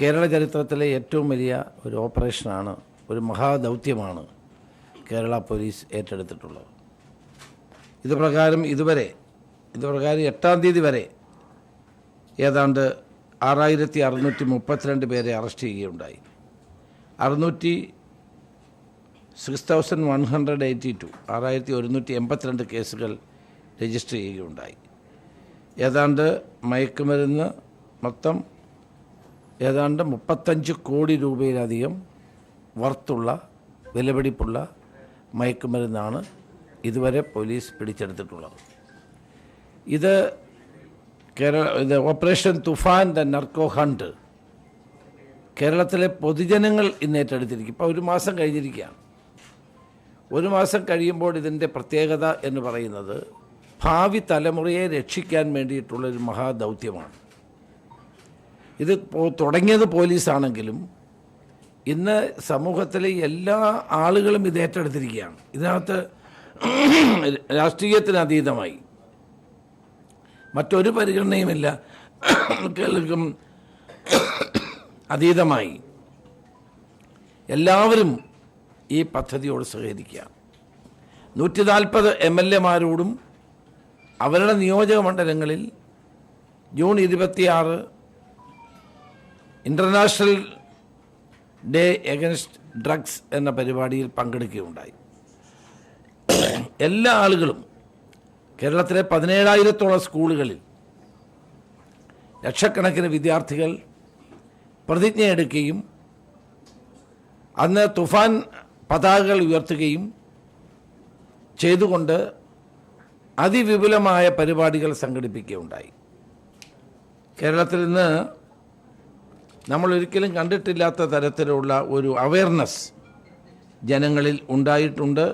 കേരള ചരിത്രത്തിലെ ഏറ്റവും വലിയ ഒരു ഓപ്പറേഷനാണ്, ഒരു മഹാദൗത്യമാണ് കേരള പോലീസ് ഏറ്റെടുത്തിട്ടുള്ളത്. ഇതുപ്രകാരം 8-ാം തീയതി വരെ ഏതാണ്ട് 6632 പേരെ അറസ്റ്റ് ചെയ്യുകയുണ്ടായി. 6182 കേസുകൾ രജിസ്റ്റർ ചെയ്യുകയുണ്ടായി. ഏതാണ്ട് മയക്കുമരുന്ന് മൊത്തം ഏതാണ്ട് 35 കോടി രൂപയിലധികം വർത്തുള്ള വിലപിടിപ്പുള്ള മയക്കുമരുന്നാണ് ഇതുവരെ പോലീസ് പിടിച്ചെടുത്തിട്ടുള്ളത്. ഇത് operation Toofan the narco hunt കേരളത്തിലെ പൊതുജനങ്ങൾ ഇന്ന് ഏറ്റെടുത്തിരിക്കും. ഇപ്പോൾ 1 മാസം കഴിഞ്ഞിരിക്കുകയാണ്. 1 മാസം കഴിയുമ്പോൾ ഇതിൻ്റെ പ്രത്യേകത എന്ന് പറയുന്നത് ഭാവി തലമുറയെ രക്ഷിക്കാൻ വേണ്ടിയിട്ടുള്ളൊരു മഹാദൗത്യമാണ്. ഇത് തുടങ്ങിയത് പോലീസാണെങ്കിലും ഇന്ന് സമൂഹത്തിലെ എല്ലാ ആളുകളും ഇത് ഏറ്റെടുത്തിരിക്കുകയാണ്. ഇതിനകത്ത് രാഷ്ട്രീയത്തിന് അതീതമായി മറ്റൊരു പരിഗണനയുമില്ല, കേൾക്കും അതീതമായി എല്ലാവരും ഈ പദ്ധതിയോട് സഹകരിക്കുക. 140 MLA-മാരോടും അവരുടെ നിയോജക മണ്ഡലങ്ങളിൽ June 26 international day against drugs എന്ന പരിപാടിയിൽ പങ്കെടുക്കുകയുണ്ടായി. എല്ലാ ആളുകളും കേരളത്തിലെ 17,000-ഓളം സ്കൂളുകളിൽ ലക്ഷക്കണക്കിന് വിദ്യാർത്ഥികൾ പ്രതിജ്ഞയെടുക്കുകയും അന്ന് തുഫാൻ പതാകകൾ ഉയർത്തുകയും ചെയ്തുകൊണ്ട് അതിവിപുലമായ പരിപാടികൾ സംഘടിപ്പിക്കുകയുണ്ടായി. കേരളത്തിൽ നിന്ന് നമ്മൾ ഒരിക്കലും കണ്ടിട്ടില്ലാത്ത തരത്തിലുള്ള ഒരു അവയർനെസ് ജനങ്ങളിൽ ഉണ്ടായിട്ടുണ്ട്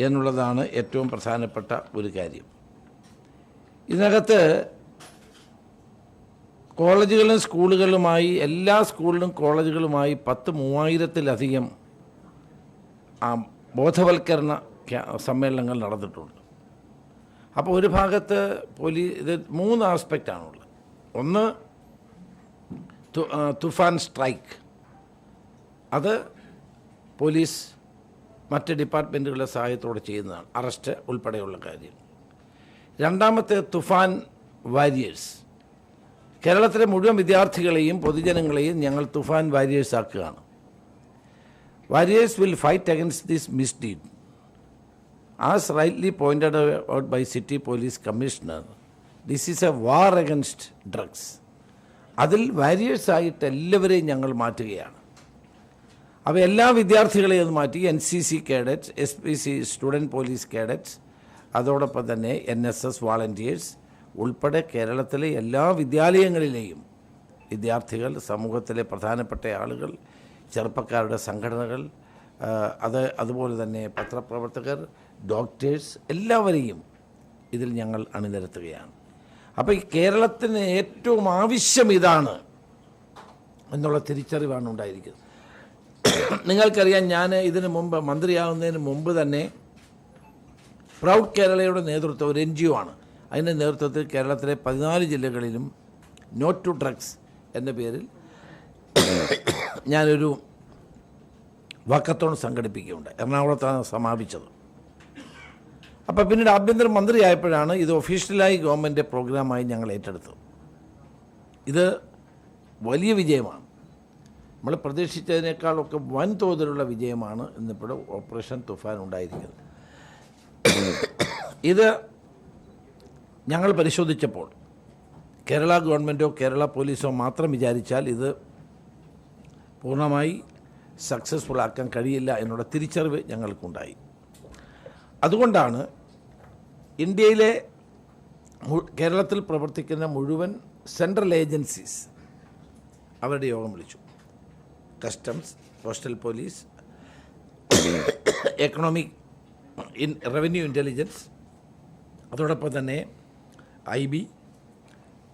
എന്നുള്ളതാണ് ഏറ്റവും പ്രധാനപ്പെട്ട ഒരു കാര്യം. ഇതിനകത്ത് കോളേജുകളും സ്കൂളുകളുമായി, എല്ലാ സ്കൂളിലും കോളേജുകളുമായി 30,000-ത്തിലധികം ബോധവൽക്കരണ സമ്മേളനങ്ങൾ നടന്നിട്ടുണ്ട്. അപ്പോൾ ഒരു ഭാഗത്ത് ഇത് 3 ആസ്പെക്റ്റാണുള്ളത്. ഒന്ന് തുഫാൻ സ്ട്രൈക്ക്, അത് പോലീസ് മറ്റ് ഡിപ്പാർട്ട്മെൻറ്റുകളുടെ സഹായത്തോടെ ചെയ്യുന്നതാണ്, അറസ്റ്റ് ഉൾപ്പെടെയുള്ള കാര്യം. രണ്ടാമത്തെ തുഫാൻ വാരിയേഴ്സ്, കേരളത്തിലെ മുഴുവൻ വിദ്യാർത്ഥികളെയും പൊതുജനങ്ങളെയും ഞങ്ങൾ തുഫാൻ വാരിയേഴ്സ് ആക്കുകയാണ്. Warriors will fight against this misdeed. As rightly pointed out by city police commissioner, this is a war against drugs. അതിൽ വാരിയേഴ്സായിട്ട് എല്ലാവരെയും ഞങ്ങൾ മാറ്റുകയാണ്. അപ്പോൾ എല്ലാ വിദ്യാർത്ഥികളെയും അത് മാറ്റി NCC cadets, SPC student police cadets, അതോടൊപ്പം തന്നെ NSS വാളണ്ടിയേഴ്സ് ഉൾപ്പെടെ കേരളത്തിലെ എല്ലാ വിദ്യാലയങ്ങളിലെയും വിദ്യാർത്ഥികൾ, സമൂഹത്തിലെ പ്രധാനപ്പെട്ട ആളുകൾ, ചെറുപ്പക്കാരുടെ സംഘടനകൾ, അതുപോലെ തന്നെ പത്രപ്രവർത്തകർ, ഡോക്ടേഴ്സ്, എല്ലാവരെയും ഇതിൽ ഞങ്ങൾ അണിനിരത്തുകയാണ്. അപ്പോൾ ഈ കേരളത്തിന് ഏറ്റവും ആവശ്യം ഇതാണ് എന്നുള്ള തിരിച്ചറിവാണ് ഉണ്ടായിരിക്കുന്നത്. നിങ്ങൾക്കറിയാം, ഞാൻ ഇതിനു മുമ്പ് മന്ത്രിയാകുന്നതിന് മുമ്പ് തന്നെ പ്രൗഡ് കേരളയുടെ നേതൃത്വം ഒരു NGO ആണ്. അതിൻ്റെ നേതൃത്വത്തിൽ കേരളത്തിലെ 14 ജില്ലകളിലും നോ ടു ഡ്രഗ്സ് എന്ന പേരിൽ ഞാനൊരു വാക്കത്തോൺ സംഘടിപ്പിക്കുകയുണ്ട്. എറണാകുളത്താണ് സമാപിച്ചത്. അപ്പോൾ പിന്നീട് ആഭ്യന്തര മന്ത്രിയായപ്പോഴാണ് ഇത് ഒഫീഷ്യലായി ഗവൺമെൻറ് പ്രോഗ്രാമായി ഞങ്ങൾ ഏറ്റെടുത്തത്. ഇത് വലിയ വിജയമാണ്. നമ്മൾ പ്രതീക്ഷിച്ചതിനേക്കാളൊക്കെ വൻതോതിലുള്ള വിജയമാണ് ഇന്നിപ്പോൾ ഓപ്പറേഷൻ തുഫാൻ ഉണ്ടായിരിക്കുന്നത്. ഇത് ഞങ്ങൾ പരിശോധിച്ചപ്പോൾ കേരള ഗവൺമെൻറ്റോ കേരള പോലീസോ മാത്രം വിചാരിച്ചാൽ ഇത് പൂർണ്ണമായി സക്സസ്ഫുൾ ആക്കാൻ കഴിയില്ല എന്നുള്ള തിരിച്ചറിവ് ഞങ്ങൾക്കുണ്ടായി. അതുകൊണ്ടാണ് ഇന്ത്യയിലെ കേരളത്തിൽ പ്രവർത്തിക്കുന്ന മുഴുവൻ സെൻട്രൽ ഏജൻസീസ് അവരുടെ യോഗം വിളിച്ചു. Customs, postal police, economic revenue intelligence, അതോടൊപ്പം തന്നെ IB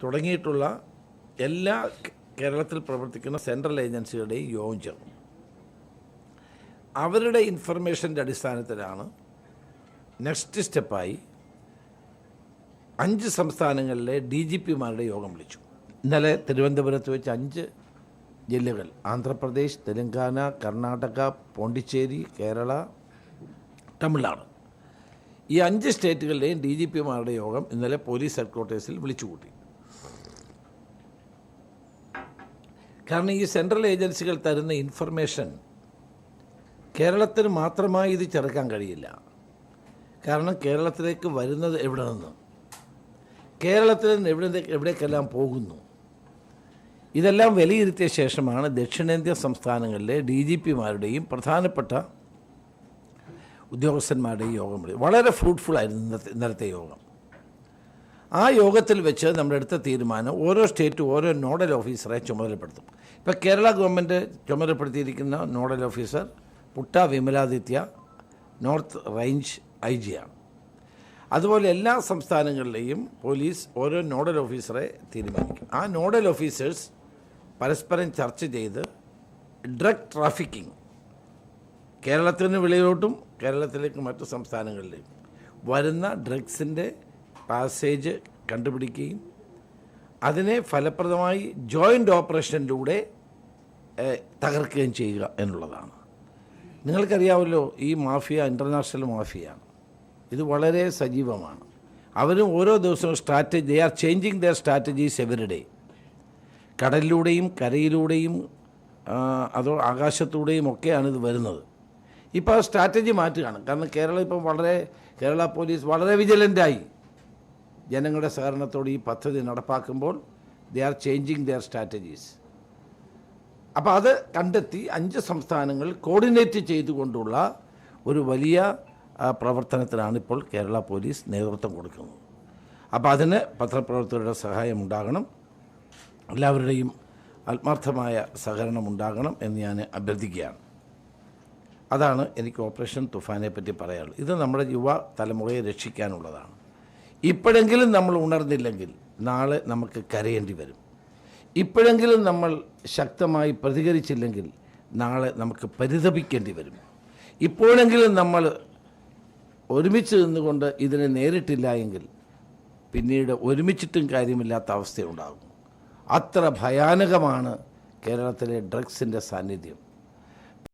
തുടങ്ങിയിട്ടുള്ള എല്ലാ കേരളത്തിൽ പ്രവർത്തിക്കുന്ന സെൻട്രൽ ഏജൻസികളുടെയും യോഗം ചേർന്നു. അവരുടെ ഇൻഫർമേഷൻ്റെ അടിസ്ഥാനത്തിലാണ് നെക്സ്റ്റ് സ്റ്റെപ്പായി 5 സംസ്ഥാനങ്ങളിലെ DGP-മാരുടെ യോഗം വിളിച്ചു. ഇന്നലെ തിരുവനന്തപുരത്ത് വെച്ച് 5 ജില്ലകൾ ആന്ധ്രാപ്രദേശ്, തെലങ്കാന, കർണാടക, പോണ്ടിച്ചേരി, കേരള, തമിഴ്നാട് ഈ 5 സ്റ്റേറ്റുകളിലെയും DGPമാരുടെ യോഗം ഇന്നലെ പോലീസ് ഹെഡ്ക്വാർട്ടേഴ്സിൽ വിളിച്ചുകൂട്ടി. കാരണം ഈ സെൻട്രൽ ഏജൻസികൾ തരുന്ന ഇൻഫർമേഷൻ കേരളത്തിന് മാത്രമായി ഇത് ചെറുക്കാൻ കഴിയില്ല. കാരണം കേരളത്തിലേക്ക് വരുന്നത് എവിടെ നിന്ന്, കേരളത്തിൽ നിന്ന് എവിടേക്കെല്ലാം പോകുന്നു, ഇതെല്ലാം വിലയിരുത്തിയ ശേഷമാണ് ദക്ഷിണേന്ത്യൻ സംസ്ഥാനങ്ങളിലെ DGPമാരുടെയും പ്രധാനപ്പെട്ട ഉദ്യോഗസ്ഥന്മാരുടെയും യോഗം വിളി. വളരെ ഫ്രൂട്ട്ഫുള്ളായിരുന്നു ഇന്നലത്തെ യോഗം. ആ യോഗത്തിൽ വെച്ച് നമ്മുടെ എടുത്ത തീരുമാനം ഓരോ സ്റ്റേറ്റും ഓരോ നോഡൽ ഓഫീസറെ ചുമതലപ്പെടുത്തും. ഇപ്പോൾ കേരള ഗവൺമെൻറ് ചുമതലപ്പെടുത്തിയിരിക്കുന്ന nodal officer Putta Vimaladitya north range IG ആണ്. അതുപോലെ എല്ലാ സംസ്ഥാനങ്ങളിലെയും പോലീസ് ഓരോ നോഡൽ ഓഫീസറെ തീരുമാനിക്കും. ആ നോഡൽ ഓഫീസേഴ്സ് പരസ്പരം ചർച്ച ചെയ്ത് ഡ്രഗ് ട്രാഫിക്കിംഗ് കേരളത്തിന് വെളിയിലോട്ടും കേരളത്തിലേക്ക് മറ്റു സംസ്ഥാനങ്ങളിലേക്കും വരുന്ന ഡ്രഗ്സിൻ്റെ പാസേജ് കണ്ടുപിടിക്കുകയും അതിനെ ഫലപ്രദമായി ജോയിൻ്റ് ഓപ്പറേഷനിലൂടെ തകർക്കുകയും ചെയ്യുക എന്നുള്ളതാണ്. നിങ്ങൾക്കറിയാമല്ലോ, ഈ മാഫിയ ഇൻ്റർനാഷണൽ മാഫിയയാണ്. ഇത് വളരെ സജീവമാണ്. അവരും ഓരോ ദിവസവും they are changing their strategies every day. കടലിലൂടെയും കരയിലൂടെയും അതോ ആകാശത്തൂടെയും ഒക്കെയാണ് ഇത് വരുന്നത്. ഇപ്പോൾ ആ സ്ട്രാറ്റജി മാറ്റുകയാണ്. കാരണം കേരള പോലീസ് വളരെ വിജിലൻ്റായി ജനങ്ങളുടെ സഹകരണത്തോടെ ഈ പദ്ധതി നടപ്പാക്കുമ്പോൾ they are changing their strategies. അപ്പോൾ അത് കണ്ടെത്തി 5 സംസ്ഥാനങ്ങൾ കോർഡിനേറ്റ് ചെയ്തുകൊണ്ടുള്ള ഒരു വലിയ പ്രവർത്തനത്തിനാണ് ഇപ്പോൾ കേരള പോലീസ് നേതൃത്വം കൊടുക്കുന്നത്. അപ്പോൾ അതിന് പത്രപ്രവർത്തകരുടെ സഹായം ഉണ്ടാകണം, എല്ലാവരുടെയും ആത്മാർത്ഥമായ സഹകരണം ഉണ്ടാകണം എന്ന് ഞാൻ അഭ്യർത്ഥിക്കുകയാണ്. അതാണ് എനിക്ക് ഓപ്പറേഷൻ തുഫാനെ പറ്റി പറയാനുള്ളത്. ഇത് നമ്മുടെ യുവ തലമുറയെ രക്ഷിക്കാനുള്ളതാണ്. ഇപ്പോഴെങ്കിലും നമ്മൾ ഉണർന്നില്ലെങ്കിൽ നാളെ നമുക്ക് കരയേണ്ടി വരും. ഇപ്പോഴെങ്കിലും നമ്മൾ ശക്തമായി പ്രതികരിച്ചില്ലെങ്കിൽ നാളെ നമുക്ക് പരിതപിക്കേണ്ടി വരും. ഇപ്പോഴെങ്കിലും നമ്മൾ ഒരുമിച്ച് നിന്നുകൊണ്ട് ഇതിനെ നേരിട്ടില്ല എങ്കിൽ പിന്നീട് ഒരുമിച്ചിട്ടും കാര്യമില്ലാത്ത അവസ്ഥയുണ്ടാകും. അത്ര ഭയാനകമാണ് കേരളത്തിലെ ഡ്രഗ്സിൻ്റെ സാന്നിധ്യം.